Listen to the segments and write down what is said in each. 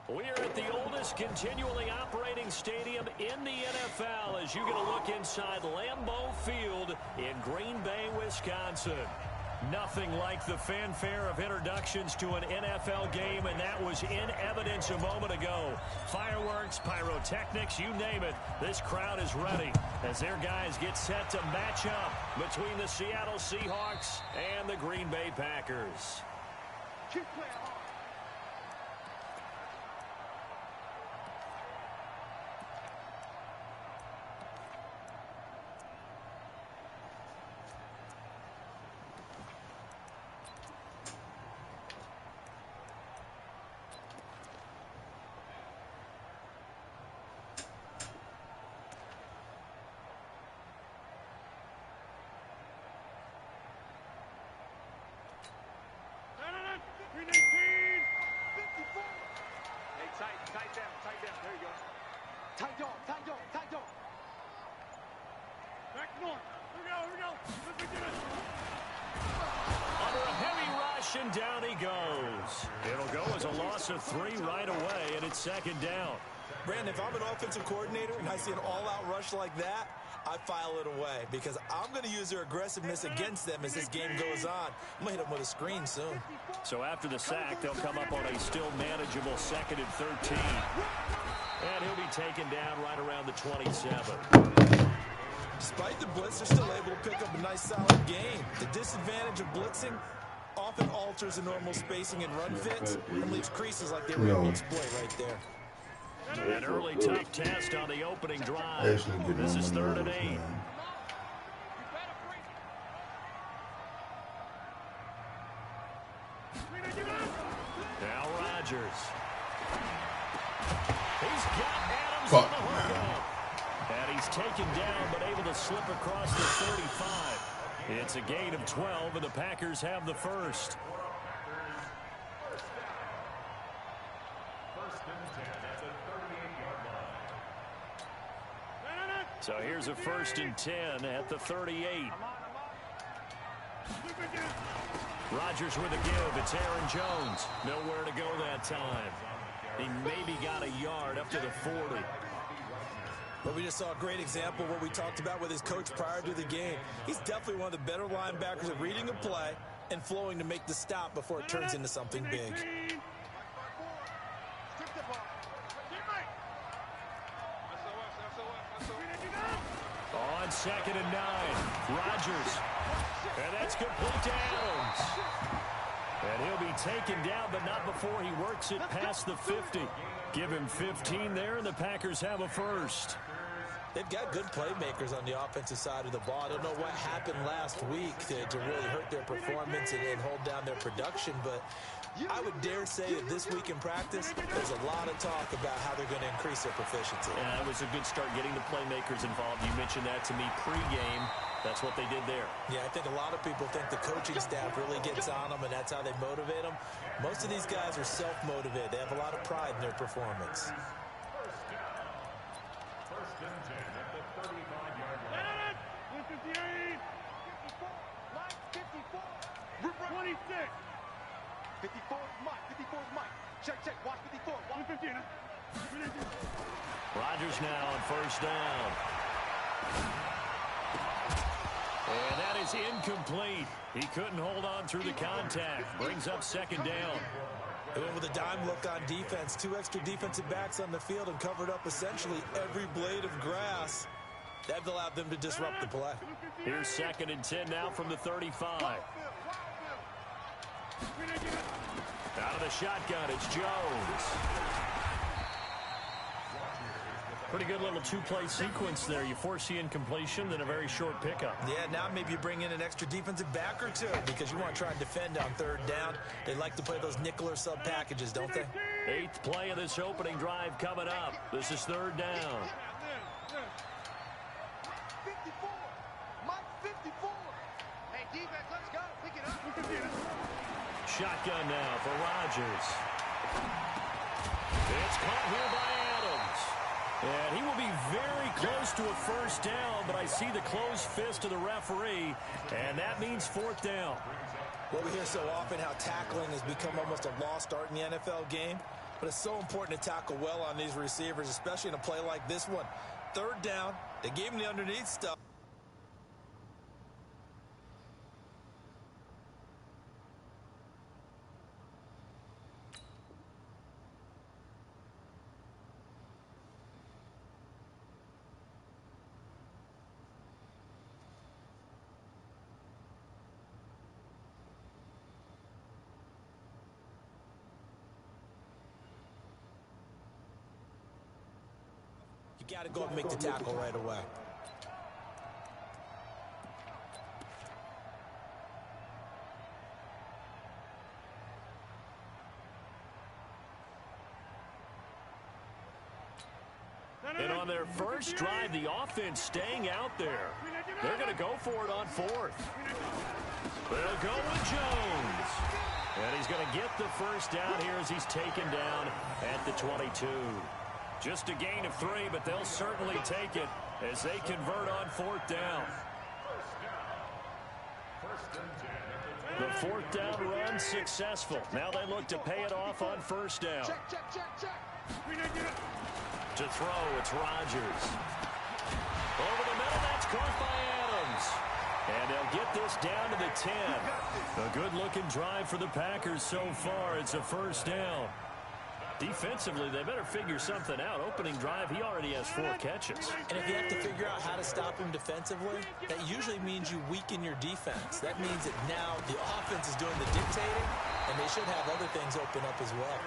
We are at the oldest continually operating stadium in the NFL as you get a look inside Lambeau Field in Green Bay, Wisconsin. Nothing like the fanfare of introductions to an NFL game, and that was in evidence a moment ago. Fireworks, pyrotechnics, you name it. This crowd is ready as their guys get set to match up between the Seattle Seahawks and the Green Bay Packers. Keep playing hard. And down he goes. It'll go as a loss of 3 right away, and it's second down. Brandon, if I'm an offensive coordinator and I see an all-out rush like that, I file it away because I'm going to use their aggressiveness against them as this game goes on. I'm going to hit them with a screen soon. So after the sack, they'll come up on a still manageable 2nd and 13. And he'll be taken down right around the 27. Despite the blitz, they're still able to pick up a nice solid game. The disadvantage of blitzing often alters the normal spacing and run fits and leaves creases like they were able to exploit right there. An early tough test on the opening drive. This is 3rd and 8. Now Rodgers. He's got Adams on the hookup. And he's taken down but able to slip across the 35. It's a gain of 12, and the Packers have the first. So here's a 1st and 10 at the 38. Rodgers with a give. It's Aaron Jones. Nowhere to go that time. He maybe got a yard up to the 40. But we just saw a great example of what we talked about with his coach prior to the game. He's definitely one of the better linebackers at reading a play and flowing to make the stop before it turns into something big. On 2nd and 9, Rodgers. And that's complete to Adams. And he'll be taken down, but not before he works it past the 50. Give him 15 there, and the Packers have a first. They've got good playmakers on the offensive side of the ball. I don't know what happened last week to really hurt their performance and hold down their production, but I would dare say that this week in practice, there's a lot of talk about how they're going to increase their proficiency. Yeah, it was a good start getting the playmakers involved. You mentioned that to me pregame. That's what they did there. Yeah, I think a lot of people think the coaching staff really gets on them, and that's how they motivate them. Most of these guys are self-motivated. They have a lot of pride in their performance. First and 10 at the 35-yard line. 58. 54. 26. 54 is Mike. 54 is Mike. Check. Watch 54. Watch 15. Rodgers now on 1st down. And that is incomplete. He couldn't hold on through the contact. Brings up 2nd down. They went with a dime look on defense. 2 extra defensive backs on the field and covered up essentially every blade of grass. That allowed them to disrupt the play. Here's 2nd and 10 now from the 35. Out of the shotgun, it's Jones. Pretty good little 2-play sequence there. You force the incompletion, then a very short pickup. Yeah, now maybe you bring in an extra defensive back or 2 because you want to try and defend on 3rd down. They like to play those nickel or sub packages, don't they? 8th play of this opening drive coming up. This is 3rd down. 54. Mike 54. Hey, defense, let's go. Pick it up. Shotgun now for Rodgers. It's caught here by Adams. And he will be very close to a 1st down, but I see the closed fist of the referee, and that means 4th down. Well, we hear so often how tackling has become almost a lost art in the NFL game. But it's so important to tackle well on these receivers, especially in a play like this one. Third down, they gave him the underneath stuff. You got to go and make the tackle right away. And on their first drive, the offense staying out there. They're going to go for it on fourth. They'll go with Jones. And he's going to get the first down here as he's taken down at the 22. Just a gain of 3, but they'll certainly take it as they convert on fourth down. The fourth down run successful. Now they look to pay it off on first down. To throw, it's Rodgers. Over the middle, that's caught by Adams. And they'll get this down to the 10. A good-looking drive for the Packers so far. It's a first down. Defensively, they better figure something out. Opening drive, he already has 4 catches. And if you have to figure out how to stop him defensively, that usually means you weaken your defense. That means that now the offense is doing the dictating, and they should have other things open up as well.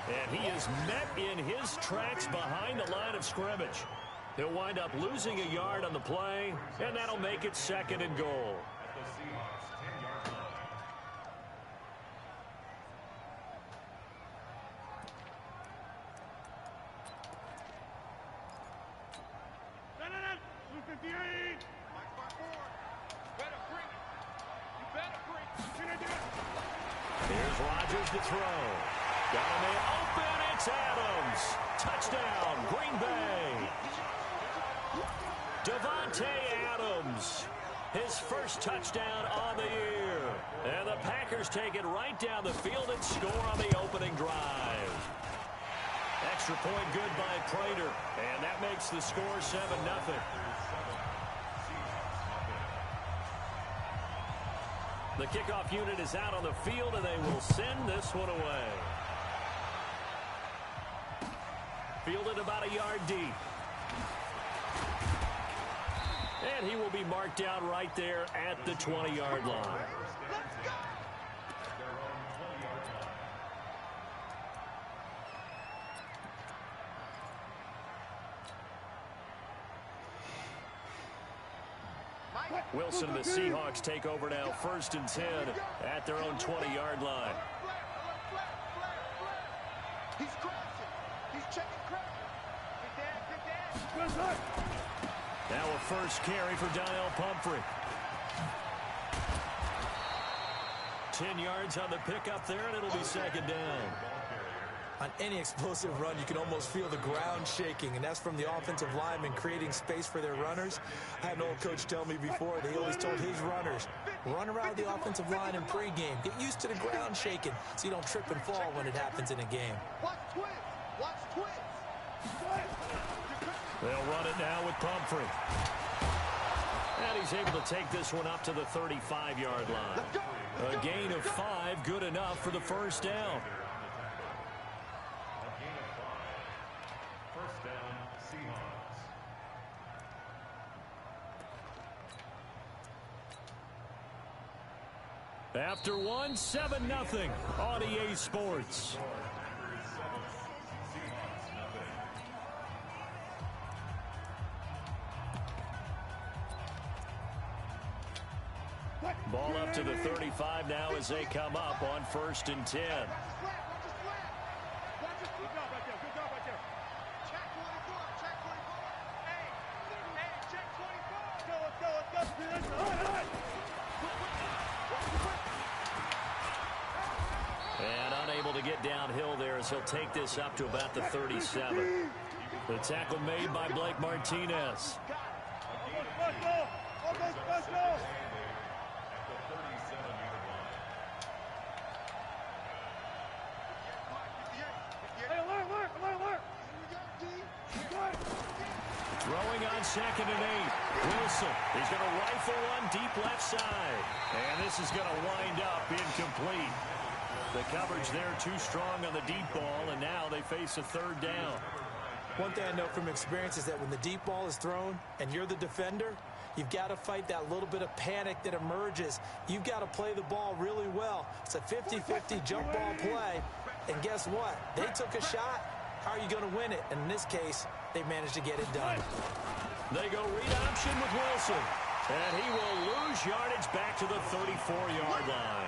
And he is met in his tracks behind the line of scrimmage. He'll wind up losing a yard on the play, and that'll make it 2nd and goal. Here's Rodgers to throw. Got a man open. It's Adams. Touchdown, Green Bay. Davante Adams. His first touchdown on the year. And the Packers take it right down the field and score on the opening drive. Extra point good by Prater. And that makes the score 7-0. The kickoff unit is out on the field, and they will send this one away. Fielded about a yard deep. And he will be marked down right there at the 20-yard line. Wilson and the Seahawks take over now, 1st and 10 at their own 20-yard line. He's crossing. He's checking crack. Now a first carry for Daniel Pumphrey. 10 yards on the pickup there, and it'll be 2nd down. On any explosive run, you can almost feel the ground shaking, and that's from the offensive linemen creating space for their runners. I had an old coach tell me before that he always told his runners, run around the offensive line in pregame. Get used to the ground shaking so you don't trip and fall when it happens in a game. Watch twins. Watch twins. They'll run it now with Pumphrey. And he's able to take this one up to the 35-yard line. A gain of 5, good enough for the first down. After one, 7-0 on EA Sports. Ball up to the 35 now as they come up on 1st and 10. And unable to get downhill there as he'll take this up to about the 37. The tackle made by Blake Martinez. Throwing on 2nd and 8. Wilson, he's going to rifle one deep left side. And this is going to wind up incomplete. The coverage there too strong on the deep ball, and now they face a 3rd down. One thing I know from experience is that when the deep ball is thrown and you're the defender, you've got to fight that little bit of panic that emerges. You've got to play the ball really well. It's a 50-50 jump ball play. And guess what? They took a shot. How are you going to win it? And in this case, they managed to get it done. They go read option with Wilson. And he will lose yardage back to the 34-yard line.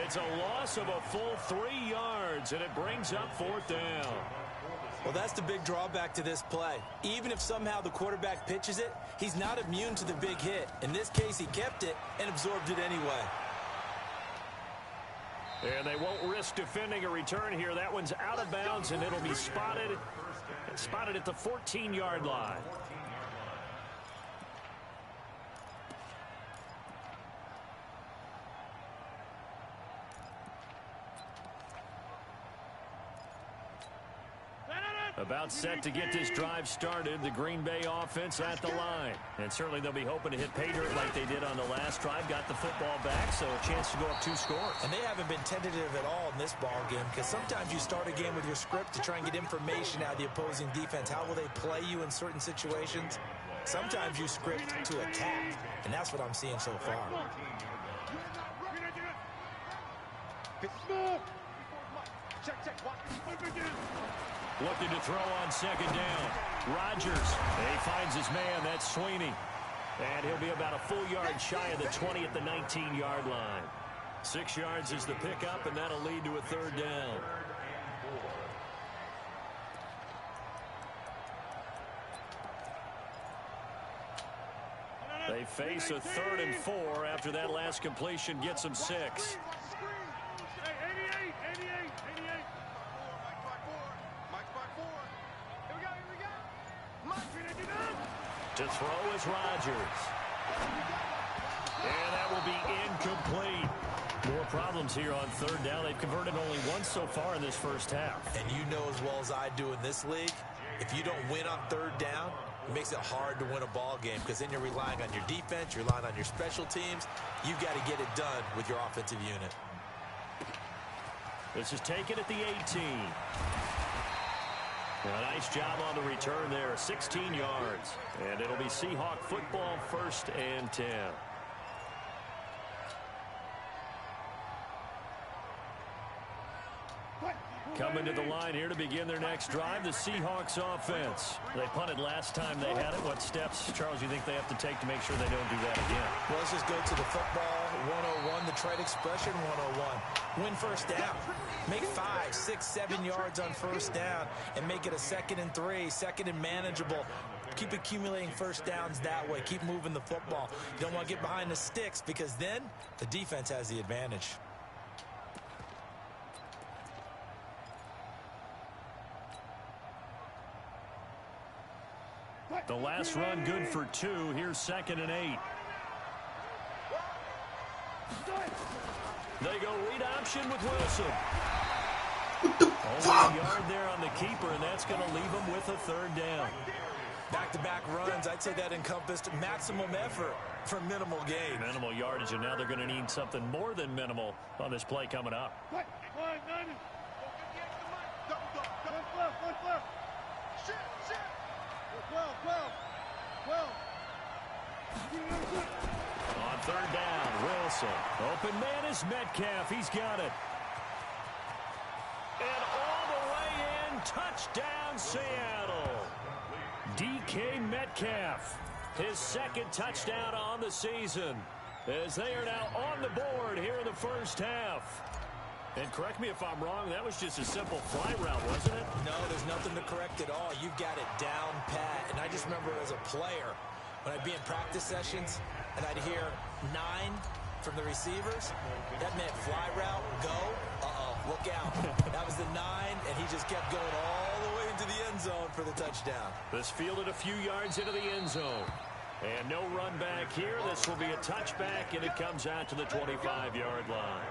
It's a loss of a full 3 yards, and it brings up 4th down. Well, that's the big drawback to this play. Even if somehow the quarterback pitches it, he's not immune to the big hit. In this case, he kept it and absorbed it anyway. And they won't risk defending a return here. That one's out of bounds, and it'll be spotted at the 14-yard line. About set to get this drive started, the Green Bay offense at the line. And certainly they'll be hoping to hit pay dirt like they did on the last drive. Got the football back, so a chance to go up 2 scores. And they haven't been tentative at all in this ball game, because sometimes you start a game with your script to try and get information out of the opposing defense. How will they play you in certain situations? Sometimes you script to attack, and that's what I'm seeing so far. Looking to throw on 2nd down. Rodgers. He finds his man. That's Sweeney. And he'll be about a full yard shy of the 20 at the 19-yard line. 6 yards is the pickup, and that'll lead to a 3rd down. They face a 3rd and 4 after that last completion gets them 6. To throw is Rodgers. And that will be incomplete. More problems here on 3rd down. They've converted only once so far in this first half. And you know as well as I do in this league, if you don't win on 3rd down, it makes it hard to win a ball game, because then you're relying on your defense, you're relying on your special teams. You've got to get it done with your offensive unit. This is taken at the 18. A nice job on the return there, 16 yards. And it'll be Seahawk football, 1st and 10. Coming to the line here to begin their next drive, the Seahawks offense. They punted last time they had it. What steps, Charles, you think they have to take to make sure they don't do that again? Well, let's just go to the football 101, the trade expression 101. Win 1st down. Make 5, 6, 7 yards on 1st down and make it a 2nd and 3, 2nd and manageable. Keep accumulating 1st downs that way. Keep moving the football. You don't want to get behind the sticks, because then the defense has the advantage. The last run good for 2. Here's 2nd and 8. They go read option with Wilson. What the fuck? Only a yard there on the keeper, and that's going to leave them with a 3rd down. Back-to-back runs, I'd say that encompassed maximum effort for minimal gain. Minimal yardage, and now they're going to need something more than minimal on this play coming up. On 3rd down, Wilson. Open man is Metcalf. He's got it. And all the way in, touchdown Seattle. DK Metcalf, his 2nd touchdown on the season, as they are now on the board here in the first half. And correct me if I'm wrong, that was just a simple fly route, wasn't it? No, there's nothing to correct at all. You've got it down pat. And I just remember as a player, when I'd be in practice sessions and I'd hear 9 from the receivers, that meant fly route, go, look out. That was the 9, and he just kept going all the way into the end zone for the touchdown. This fielded a few yards into the end zone. And no run back here. This will be a touchback, and it comes out to the 25-yard line.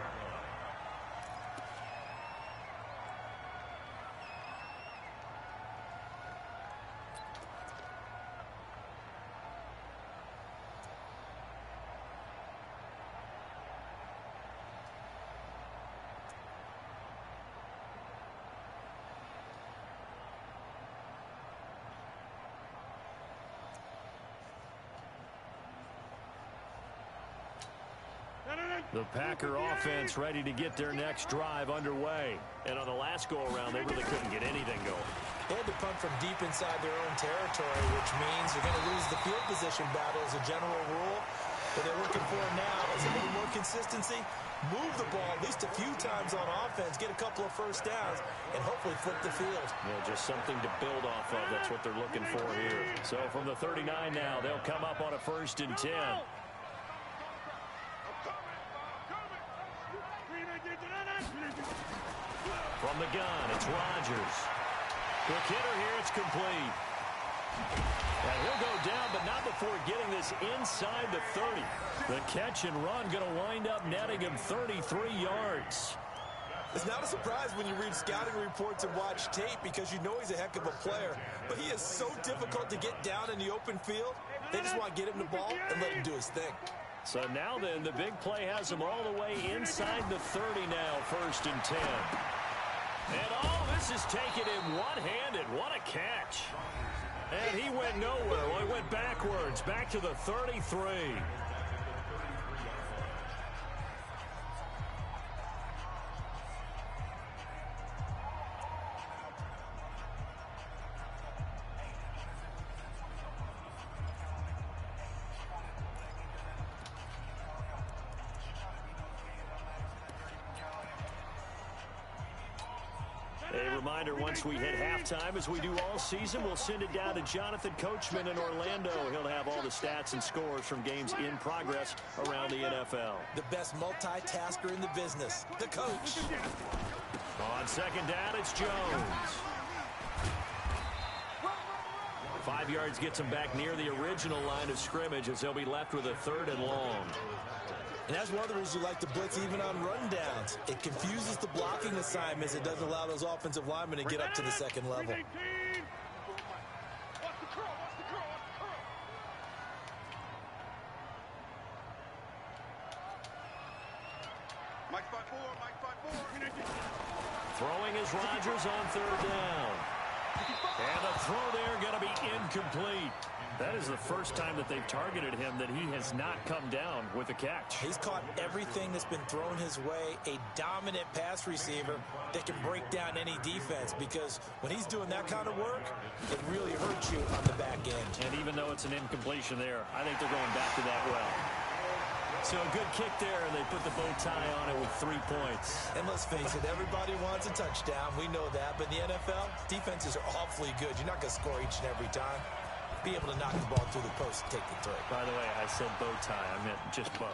The Packer offense ready to get their next drive underway. And on the last go-around, they really couldn't get anything going. They had to punt from deep inside their own territory, which means they're going to lose the field position battle as a general rule. What they're looking for now is a little more consistency. Move the ball at least a few times on offense, get a couple of first downs, and hopefully flip the field. Yeah, just something to build off of. That's what they're looking for here. So from the 39 now, they'll come up on a 1st and 10. From the gun, it's Rodgers. Quick hitter here, it's complete. And he'll go down, but not before getting this inside the 30. The catch and run going to wind up netting him 33 yards. It's not a surprise when you read scouting reports and watch tape because you know he's a heck of a player. But he is so difficult to get down in the open field. They just want to get him the ball and let him do his thing. So now then, the big play has him all the way inside the 30 now, 1st and 10. And all this is taken in one-handed. What a catch. And he went nowhere. Well, he went backwards, back to the 33. A reminder, once we hit halftime, as we do all season, we'll send it down to Jonathan Coachman in Orlando. He'll have all the stats and scores from games in progress around the NFL. The best multitasker in the business, the coach. On 2nd down, it's Jones. 5 yards gets him back near the original line of scrimmage as they'll be left with a 3rd and long. And that's one of the reasons you like to blitz even on rundowns. It confuses the blocking assignments. It doesn't allow those offensive linemen to get up to the 2nd level. Throwing is Rodgers on 3rd down. And the throw there going to be incomplete. That is the first time that they've targeted him that he has not come down with a catch. He's caught everything that's been thrown his way. A dominant pass receiver that can break down any defense, because when he's doing that kind of work, it really hurts you on the back end. And even though it's an incompletion there, I think they're going back to that well. So a good kick there, and they put the bow tie on it with 3 points. And let's face it, everybody wants a touchdown. We know that. But in the NFL, defenses are awfully good. You're not going to score each and every time. Be able to knock the ball through the post and take the throw. By the way, I said bow tie. I meant just bow.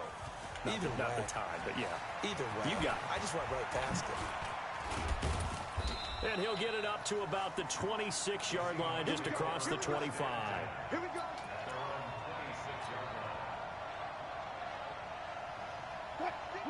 Not the tie, but yeah. Either way. You got it. I just went right past it. And he'll get it up to about the 26-yard line, just across the 25. Here we go.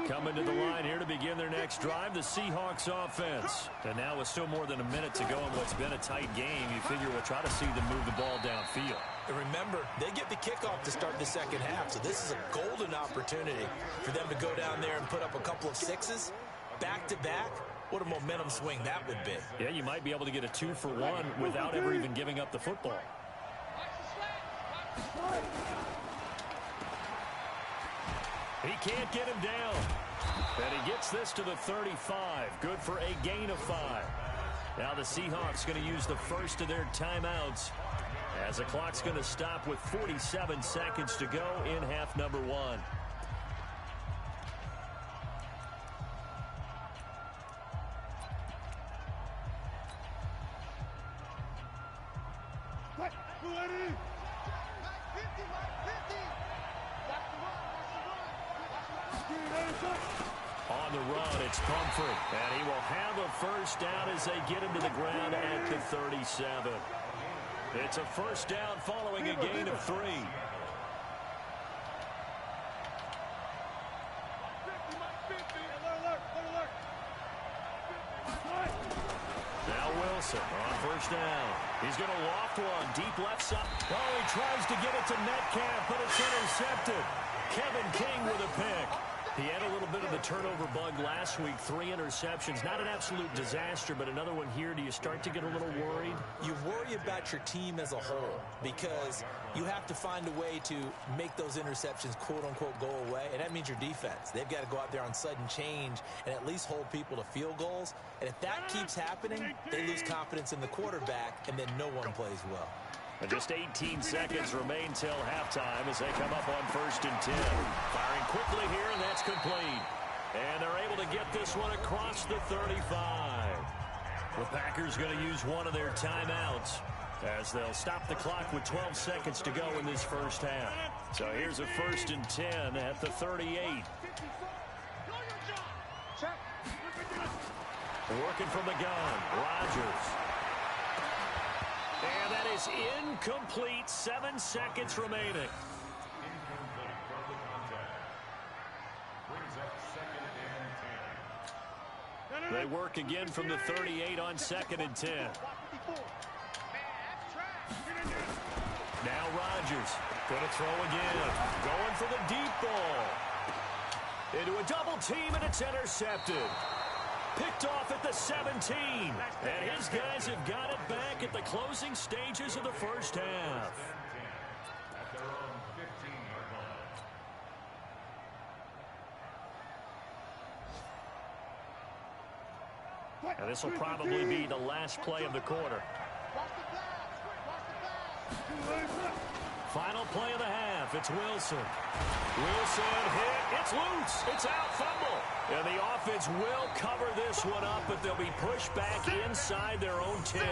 Coming to the line here to begin their next drive, the Seahawks offense. And now with still more than a minute to go in what's been a tight game, you figure we'll try to see them move the ball downfield. And remember, they get the kickoff to start the 2nd half, so this is a golden opportunity for them to go down there and put up a couple of 6s back-to-back. What a momentum swing that would be. Yeah, you might be able to get a 2-for-1 without ever even giving up the football. He can't get him down. And he gets this to the 35. Good for a gain of 5. Now the Seahawks going to use the first of their timeouts as the clock's going to stop with 47 seconds to go in half number 1. On the run, it's Pumphrey. And he will have a first down as they get him to the ground at the 37. It's a first down following a gain of 3. Now Wilson on first down. He's going to loft one deep left side. Oh, he tries to get it to Metcalf, but it's intercepted. Kevin King with a pick. He had a little bit of the turnover bug last week. 3 interceptions. Not an absolute disaster, but another one here. Do you start to get a little worried? You worry about your team as a whole, because you have to find a way to make those interceptions quote-unquote go away, and that means your defense. They've got to go out there on sudden change and at least hold people to field goals, and if that keeps happening, they lose confidence in the quarterback, and then no one plays well. And just 18 seconds remain till halftime as they come up on 1st and 10. Firing quickly here, and that's complete. And they're able to get this one across the 35. The Packers going to use one of their timeouts as they'll stop the clock with 12 seconds to go in this first half. So here's a 1st and 10 at the 38. Working from the gun, Rodgers. And that is incomplete. 7 seconds remaining. They work again from the 38 on 2nd and 10. Now Rodgers going to throw again. Going for the deep ball. Into a double team, and it's intercepted. Picked off at the 17. And his guys have got it back at the closing stages of the first half. And this will probably be the last play of the quarter. Final play of the half. It's Wilson. Wilson hit. It's loose. It's out. Fumble. And the offense will cover this one up, but they'll be pushed back inside their own 10.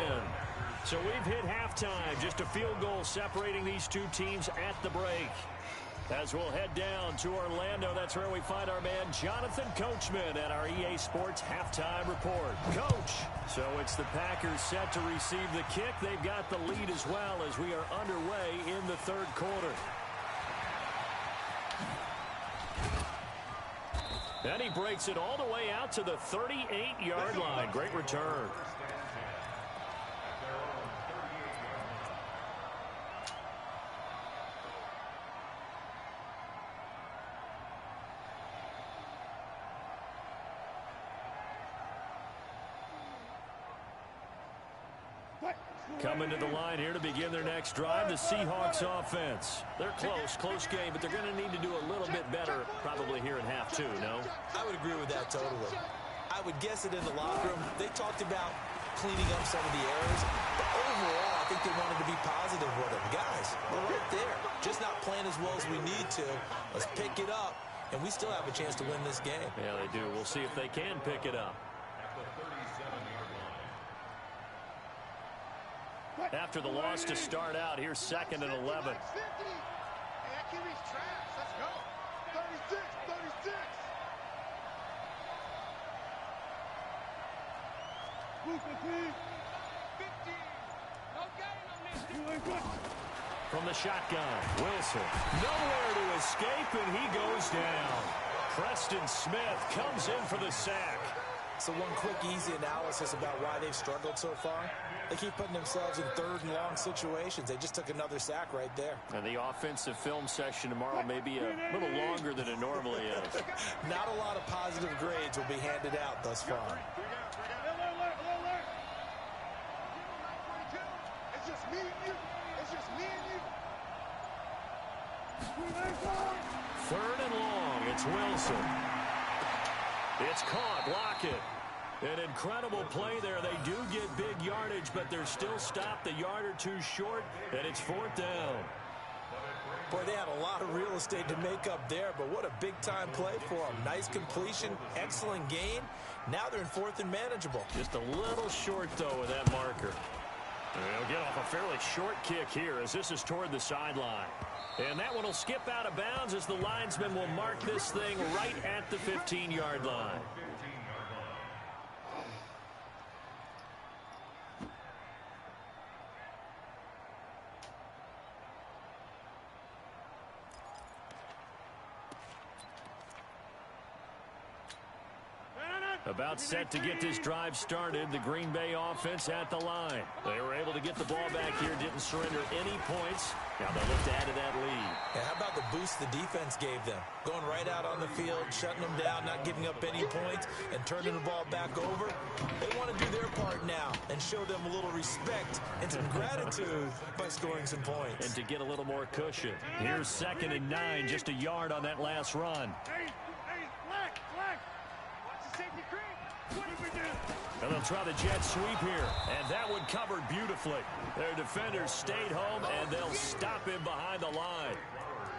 So we've hit halftime. Just a field goal separating these two teams at the break. As we'll head down to Orlando, that's where we find our man Jonathan Coachman at our EA Sports Halftime Report. Coach, so it's the Packers set to receive the kick. They've got the lead as well as we are underway in the third quarter. And he breaks it all the way out to the 38-yard line. Great return. Coming to the line here to begin their next drive, the Seahawks offense. They're close game, but they're going to need to do a little bit better probably here in half two, no? I would agree with that totally. I would guess it in the locker room. They talked about cleaning up some of the errors, but overall, I think they wanted to be positive with them. Guys, we're right there. Just not playing as well as we need to. Let's pick it up, and we still have a chance to win this game. Yeah, they do. We'll see if they can pick it up. After the loss to start out, here's 2nd and 11. From the shotgun, Wilson. Nowhere to escape, and he goes down. Preston Smith comes in for the sack. So one quick, easy analysis about why they've struggled so far. They keep putting themselves in 3rd and long situations. They just took another sack right there. And the offensive film session tomorrow may be a little longer than it normally is. Not a lot of positive grades will be handed out thus far. It's just me and you. It's just me and you. 3rd and long. It's Wilson. It's caught. Block it. An incredible play there. They do get big yardage, but they're still stopped a yard or two short, and it's 4th down. Boy, they had a lot of real estate to make up there, but what a big-time play for them. Nice completion, excellent gain. Now they're in 4th and manageable. Just a little short, though, with that marker. They'll get off a fairly short kick here as this is toward the sideline. And that one will skip out of bounds as the linesman will mark this thing right at the 15-yard line. About set to get this drive started. The Green Bay offense at the line. They were able to get the ball back here. Didn't surrender any points. Now they look to add to that lead. Yeah, how about the boost the defense gave them? Going right out on the field, shutting them down, not giving up any points, and turning the ball back over. They want to do their part now and show them a little respect and some gratitude by scoring some points. And to get a little more cushion. Here's 2nd and 9, just a yard on that last run. And they'll try the jet sweep here. And that one covered beautifully. Their defenders stayed home, and they'll stop him behind the line.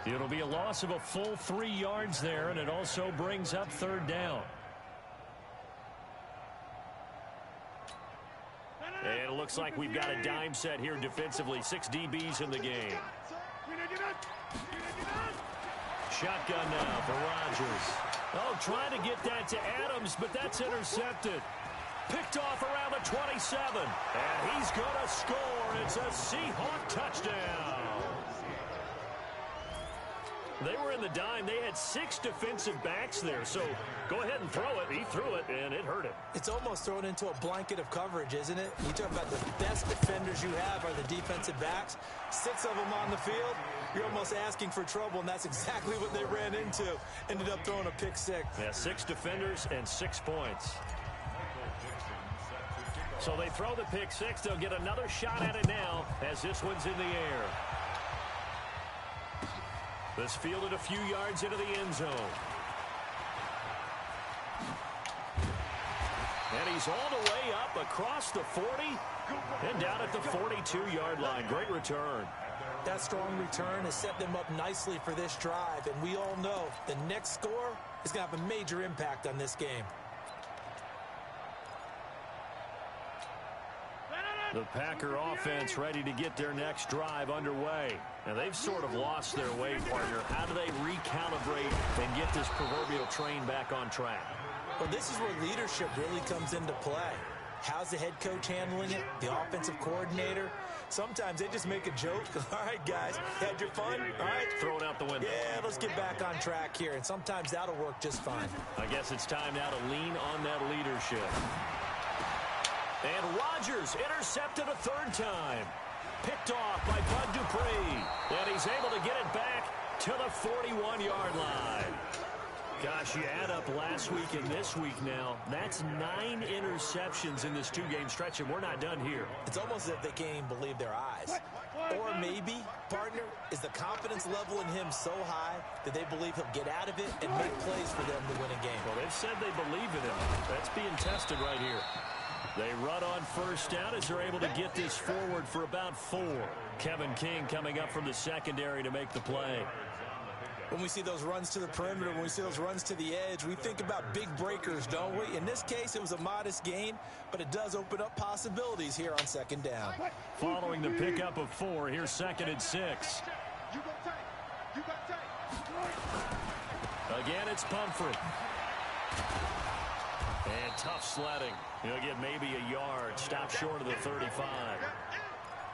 It'll be a loss of a full 3 yards there, and it also brings up 3rd down. And it looks like we've got a dime set here defensively. 6 DBs in the game. Shotgun now for Rodgers. Oh, trying to get that to Adams, but that's intercepted. Picked off around the 27. And he's going to score. It's a Seahawk touchdown. They were in the dime. They had 6 defensive backs there. So go ahead and throw it. He threw it, and it hurt him. It's almost thrown into a blanket of coverage, isn't it? You talk about the best defenders you have are the defensive backs. 6 of them on the field. You're almost asking for trouble, and that's exactly what they ran into. Ended up throwing a pick 6. Yeah, 6 defenders and 6 points. So they throw the pick 6. They'll get another shot at it now as this one's in the air. This fielded a few yards into the end zone. And he's all the way up across the 40 and down at the 42-yard line. Great return. That strong return has set them up nicely for this drive, and we all know the next score is going to have a major impact on this game. The Packer offense ready to get their next drive underway. Now, they've sort of lost their way, partner. How do they recalibrate and get this proverbial train back on track? Well, this is where leadership really comes into play. How's the head coach handling it? The offensive coordinator? Sometimes they just make a joke. All right, guys, had your fun? All right. Throw it out the window. Yeah, let's get back on track here. And sometimes that'll work just fine. I guess it's time now to lean on that leadership. And Rodgers intercepted a 3rd time. Picked off by Bud Dupree. And he's able to get it back to the 41-yard line. Gosh, you add up last week and this week now. That's 9 interceptions in this 2-game stretch, and we're not done here. It's almost as if they can't even believe their eyes. Or maybe, partner, is the confidence level in him so high that they believe he'll get out of it and make plays for them to win a game. Well, they've said they believe in him. That's being tested right here. They run on 1st down as they're able to get this forward for about 4. Kevin King coming up from the secondary to make the play. When we see those runs to the perimeter, when we see those runs to the edge, we think about big breakers, don't we? In this case, it was a modest gain, but it does open up possibilities here on 2nd down. Following the pickup of 4, here's 2nd and 6. Again, it's Pumphrey. And tough sledding. He'll get maybe a yard. Stop short of the 35.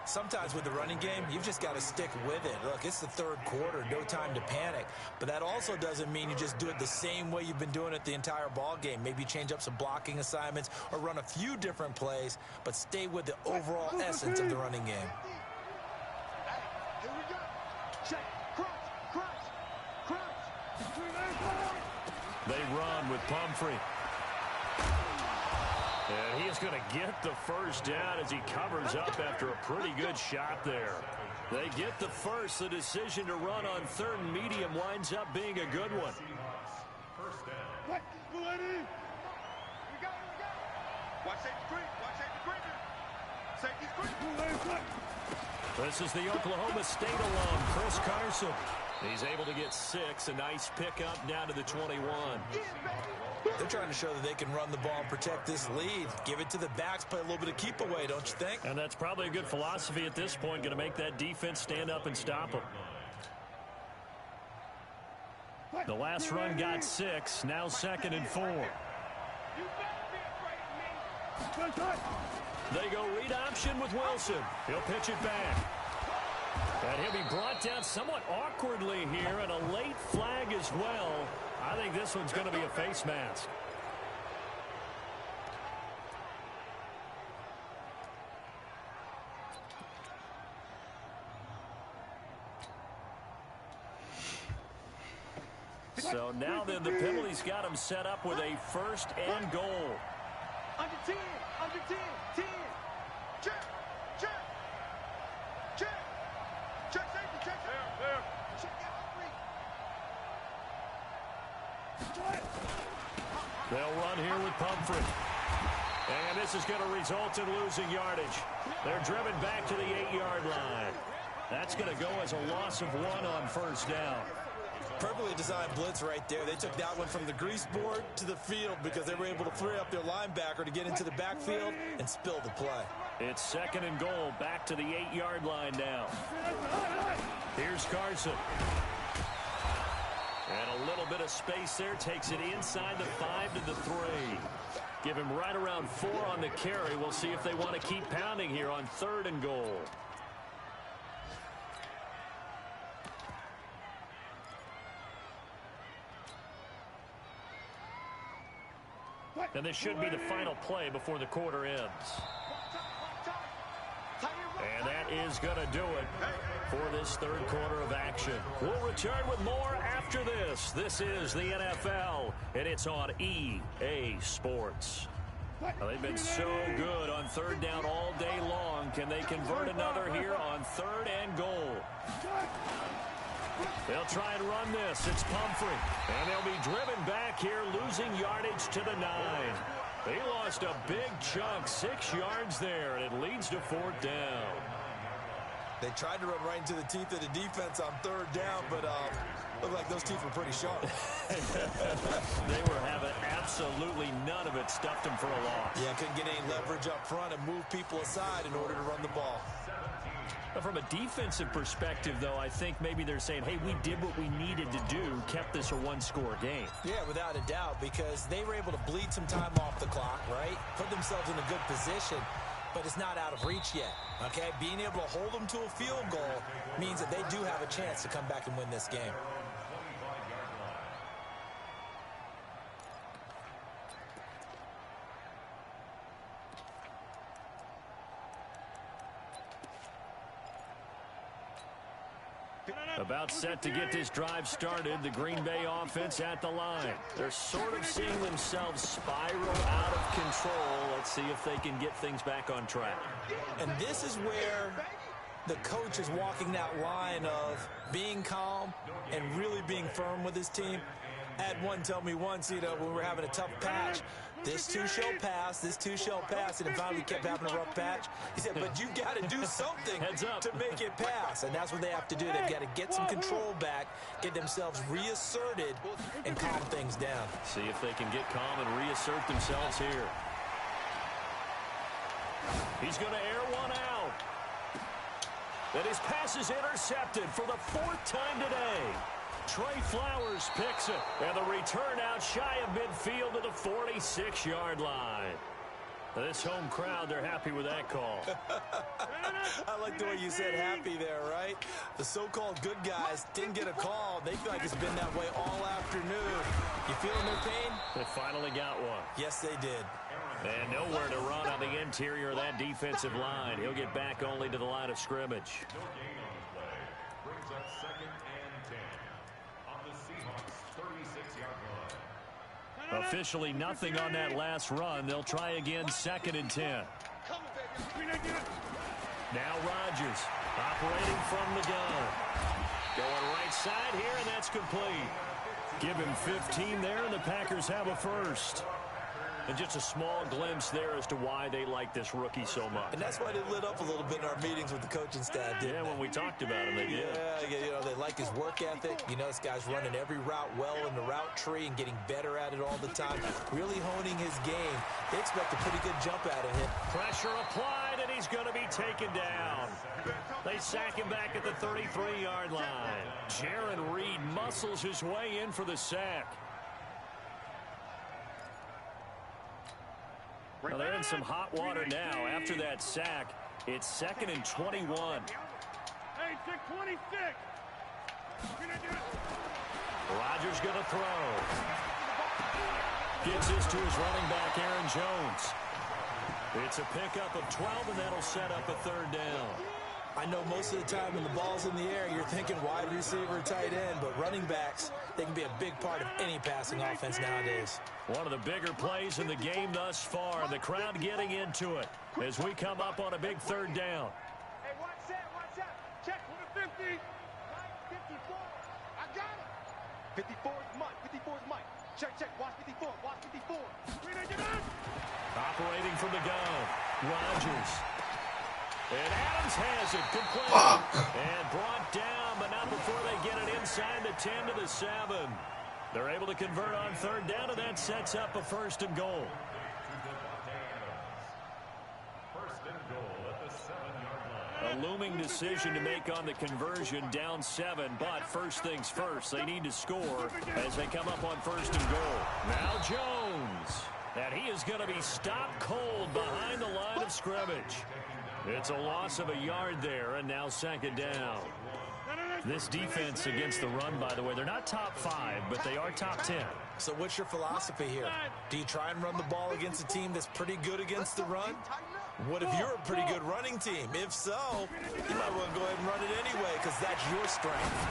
Sometimes with the running game, you've just got to stick with it. Look, it's the 3rd quarter, no time to panic. But that also doesn't mean you just do it the same way you've been doing it the entire ball game. Maybe change up some blocking assignments or run a few different plays, but stay with the overall essence of the running game. Here we go. Check. Crunch. They run with Pumphrey. And he is going to get the 1st down as he covers up after a pretty good shot there. They get the 1st. The decision to run on 3rd and medium winds up being a good one. Watch safety screen. This is the Oklahoma State alum, Chris Carson. He's able to get 6. A nice pickup down to the 21. They're trying to show that they can run the ball and protect this lead. Give it to the backs, play a little bit of keep away, don't you think? And that's probably a good philosophy at this point, going to make that defense stand up and stop them. The last run got 6, now 2nd and 4. They go read option with Wilson. He'll pitch it back. And he'll be brought down somewhat awkwardly here, and a late flag as well. I think this one's going to be a face mask. So now then, the penalty's got him set up with a first and goal. Under 10, under 10, 10. Check, check, check. Check safety, check safety. There. Check that referee. They'll run here with Pumphrey. And this is going to result in losing yardage. They're driven back to the 8-yard line. That's going to go as a loss of 1 on first down. Perfectly designed blitz right there. They took that one from the grease board to the field because they were able to free up their linebacker to get into the backfield and spill the play. It's second and goal, back to the 8-yard line now. Here's Carson. And a little bit of space there, takes it inside the 5 to the 3. Give him right around 4 on the carry. We'll see if they want to keep pounding here on third and goal. And this should be the final play before the quarter ends. And that is going to do it for this third quarter of action. We'll return with more after this. This is the NFL, and it's on EA Sports. Well, they've been so good on third down all day long. Can they convert another here on third and goal? They'll try and run this. It's Pumphrey. And they'll be driven back here, losing yardage to the 9. They lost a big chunk, 6 yards there, and it leads to fourth down. They tried to run right into the teeth of the defense on third down, but looked like those teeth were pretty sharp. They were having absolutely none of it, stuffed them for a loss. Yeah, couldn't get any leverage up front and move people aside in order to run the ball. But from a defensive perspective, though, I think maybe they're saying, hey, we did what we needed to do, kept this a one-score game. Yeah, without a doubt, because they were able to bleed some time off the clock, right? Put themselves in a good position, but it's not out of reach yet, okay? Being able to hold them to a field goal means that they do have a chance to come back and win this game. About set to get this drive started, the Green Bay offense at the line. They're sort of seeing themselves spiral out of control. Let's see if they can get things back on track. And this is where the coach is walking that line of being calm and really being firm with his team. I had one tell me once, when we were having a tough patch, this too shall pass, this too shall pass, and it finally kept having a rough patch. He said, but you got to do something to make it pass, and that's what they have to do. They've got to get some control back, get themselves reasserted, and calm things down. See if they can get calm and reassert themselves here. He's going to air one out. And his pass is intercepted for the 4th time today. Trey Flowers picks it, and the return out shy of midfield to the 46-yard line. This home crowd, they're happy with that call. I like the way you said happy there, right? The so-called good guys didn't get a call. They feel like it's been that way all afternoon. You feeling their pain? They finally got one. Yes, they did. And nowhere to run on the interior of that defensive line. He'll get back only to the line of scrimmage. Brings up 2nd and 10 on the Seahawks 36-yard line. Officially nothing on that last run. They'll try again, 2nd and 10. Now Rodgers operating from the gun. Going right side here, and that's complete. Give him 15 there, and the Packers have a first. And just a small glimpse there as to why they like this rookie so much. And that's why they lit up a little bit in our meetings with the coaching staff, didn't they? When we talked about him, they did. Yeah, they like his work ethic. This guy's running every route well in the route tree and getting better at it all the time. Really honing his game. They expect a pretty good jump out of him. Pressure applied, and he's going to be taken down. They sack him back at the 33-yard line. Jaron Reed muscles his way in for the sack. Well, they're in some hot water now. After that sack, it's 2nd and 21. Hey, 626. Rodgers going to throw. Gets this to his running back, Aaron Jones. It's a pickup of 12, and that'll set up a 3rd down. I I know most of the time when the ball's in the air, you're thinking wide receiver, tight end, but running backs, they can be a big part of any passing offense nowadays. One of the bigger plays in the game thus far. The crowd getting into it as we come up on a big third down. Hey, watch that. Check for the 50. Mike, 54. I got it. 54 is Mike. 54 is Mike. Check. Watch 54. Watch 54. Operating from the gun, Rodgers. And Adams has it, complete. And brought down, but not before they get it inside the 10 to the 7. They're able to convert on third down, and that sets up a first and goal. First and goal at the 7-yard line. A looming decision to make on the conversion, down 7, but first things first, they need to score as they come up on first and goal. Now Jones, and he is going to be stopped cold behind the line of scrimmage. It's a loss of a yard there, and now second down. This defense against the run, by the way, they're not top 5, but they are top 10. So what's your philosophy here? Do you try and run the ball against a team that's pretty good against the run? What if you're a pretty good running team? If so, you might want to go ahead and run it anyway because that's your strength.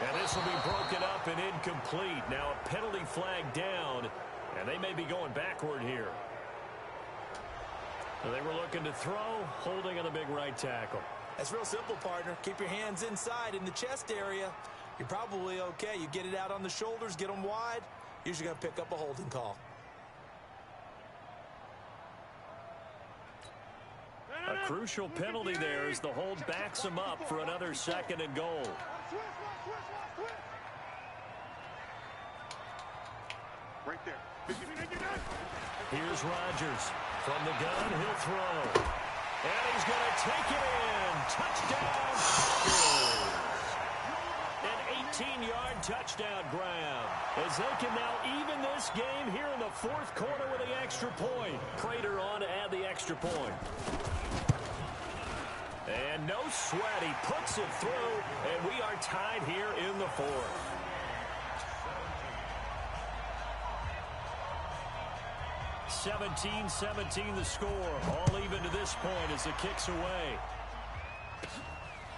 And this will be broken up and incomplete. Now a penalty flag down, and they may be going backward here. So they were looking to throw, holding on the big right tackle. That's real simple, partner. Keep your hands inside in the chest area. You're probably okay. You get it out on the shoulders, get them wide. Usually going to pick up a holding call. A crucial penalty there as the hold backs him up for another second and goal. Right there. Here's Rodgers. From the gun, he'll throw. And he's going to take it in. Touchdown. An 18-yard touchdown grab. As they can now even this game here in the fourth quarter with the extra point. Prater on to add the extra point. And no sweat. He puts it through, and we are tied here in the fourth. 17-17 the score. All even to this point as the kick's away.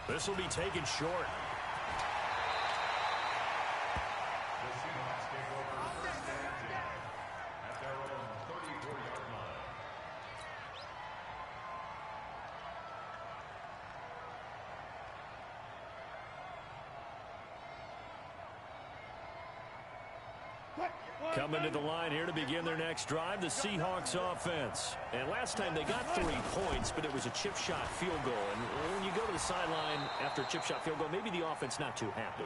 This will be taken short. The Seahawks take over first and 10 at their own 34-yard line. Coming to the line here to begin their next drive, the Seahawks offense. And last time they got 3 points, but it was a chip shot field goal. And when you go to the sideline after a chip shot field goal, maybe the offense not too happy.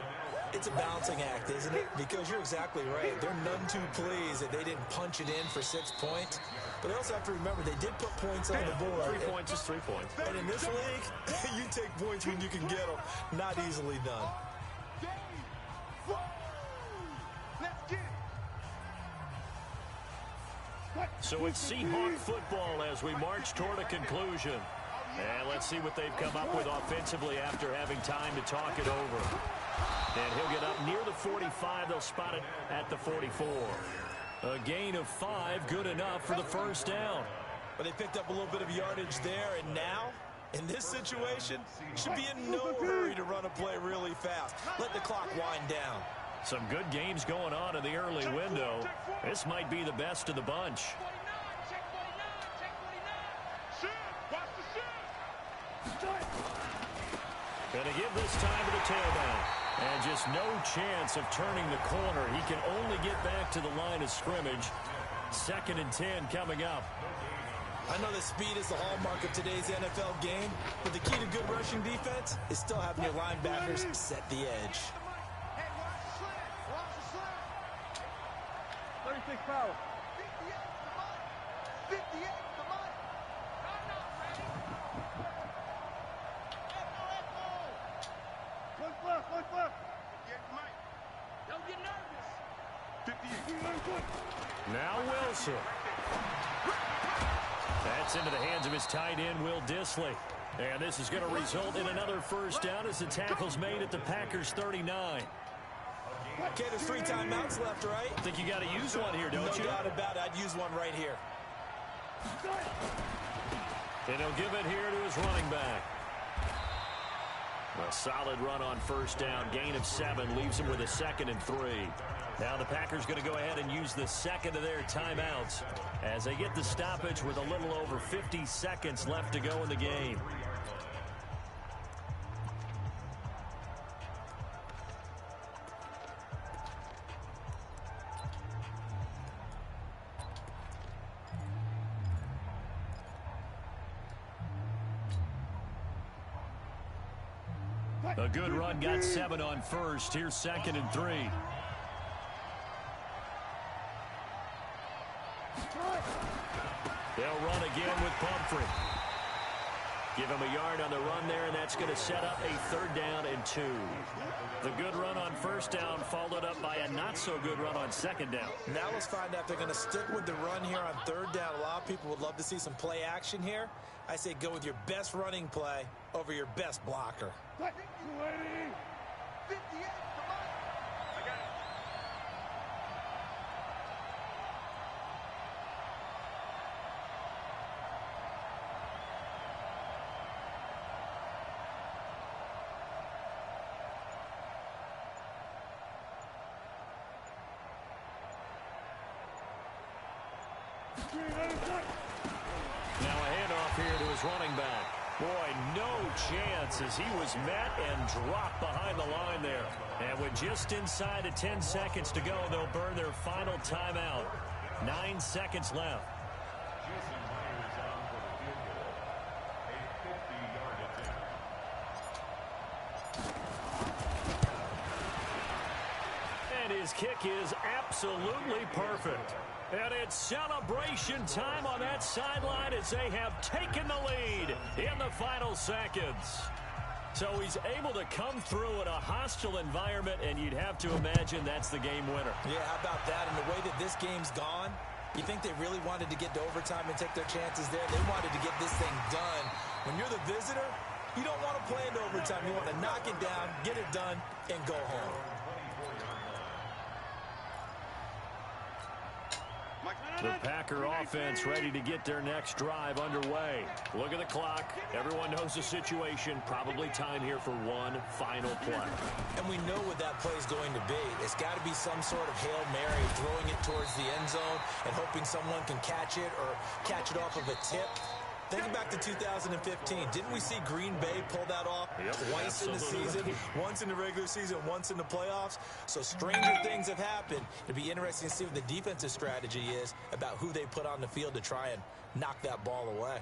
It's a balancing act, isn't it? Because you're exactly right. They're none too pleased that they didn't punch it in for 6 points. But they also have to remember they did put points on the board. 3 points is 3 points. And in this league, you take points when you can get them. Not easily done. Let's get it. So it's Seahawk football as we march toward a conclusion. And let's see what they've come up with offensively after having time to talk it over. And he'll get up near the 45. They'll spot it at the 44. A gain of 5, good enough for the first down. But they picked up a little bit of yardage there, and now, in this situation, should be in no hurry to run a play really fast. Let the clock wind down. Some good games going on in the early window. This might be the best of the bunch. Going to give this time to the tailback. And just no chance of turning the corner. He can only get back to the line of scrimmage. 2nd and 10 coming up. I know that speed is the hallmark of today's NFL game, but the key to good rushing defense is still having your linebackers set the edge. 36 power. 58 the money. One left. Don't get nervous. 58. Now Wilson. That's into the hands of his tight end, Will Dissly. And this is going to result in another first down as the tackle's made at the Packers 39. Okay, there's 3 timeouts left, right? I think you got to use one here, don't you? No doubt about it. I'd use one right here. And he'll give it here to his running back. A solid run on first down. Gain of 7 leaves them with a 2nd and 3. Now the Packers going to go ahead and use the second of their timeouts as they get the stoppage with a little over 50 seconds left to go in the game. A good run, got 7 on first. Here's 2nd and 3. They'll run again with Pumphrey. Give him a yard on the run there, and that's going to set up a 3rd down and 2. The good run on first down followed up by a not-so-good run on 2nd down. Now let's find out if they're going to stick with the run here on 3rd down. A lot of people would love to see some play action here. I say go with your best running play over your best blocker. 58, come on. I got it. Now a handoff here to his running back. Boy, no chance as he was met and dropped behind the line there. And with just inside of 10 seconds to go, they'll burn their final timeout. 9 seconds left. Jason Myers on for the field goal. A 50-yard attempt. And his kick is absolutely perfect. And it's celebration time on that sideline as they have taken the lead in the final seconds. So he's able to come through in a hostile environment, and you'd have to imagine that's the game winner. Yeah, how about that? And the way that this game's gone, you think they really wanted to get to overtime and take their chances there? They wanted to get this thing done. When you're the visitor, you don't want to play into overtime. You want to knock it down, get it done, and go home. The Packer offense ready to get their next drive underway. Look at the clock. Everyone knows the situation. Probably time here for one final play. And we know what that play is going to be. It's got to be some sort of Hail Mary, throwing it towards the end zone and hoping someone can catch it or catch it off of a tip. Think back to 2015. Didn't we see Green Bay pull that off twice in the season? Once in the regular season, once in the playoffs. So stranger things have happened. It'd be interesting to see what the defensive strategy is about who they put on the field to try and knock that ball away.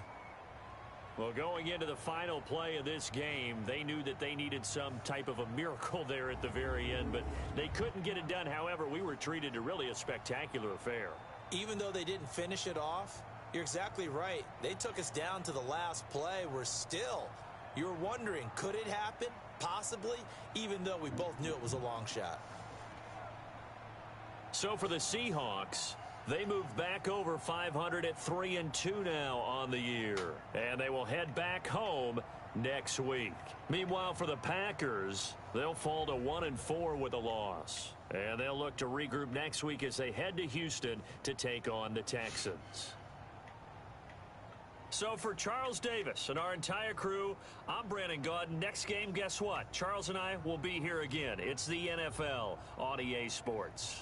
Well, going into the final play of this game, they knew that they needed some type of a miracle there at the very end, but they couldn't get it done. However, we were treated to really a spectacular affair. Even though they didn't finish it off, you're exactly right. They took us down to the last play. We're still, you're wondering, could it happen? Possibly, even though we both knew it was a long shot. So for the Seahawks, they move back over 500 at 3-2 now on the year. And they will head back home next week. Meanwhile, for the Packers, they'll fall to 1-4 with a loss. And they'll look to regroup next week as they head to Houston to take on the Texans. So for Charles Davis and our entire crew, I'm Brandon Gaudin. Next game, guess what? Charles and I will be here again. It's the NFL on EA Sports.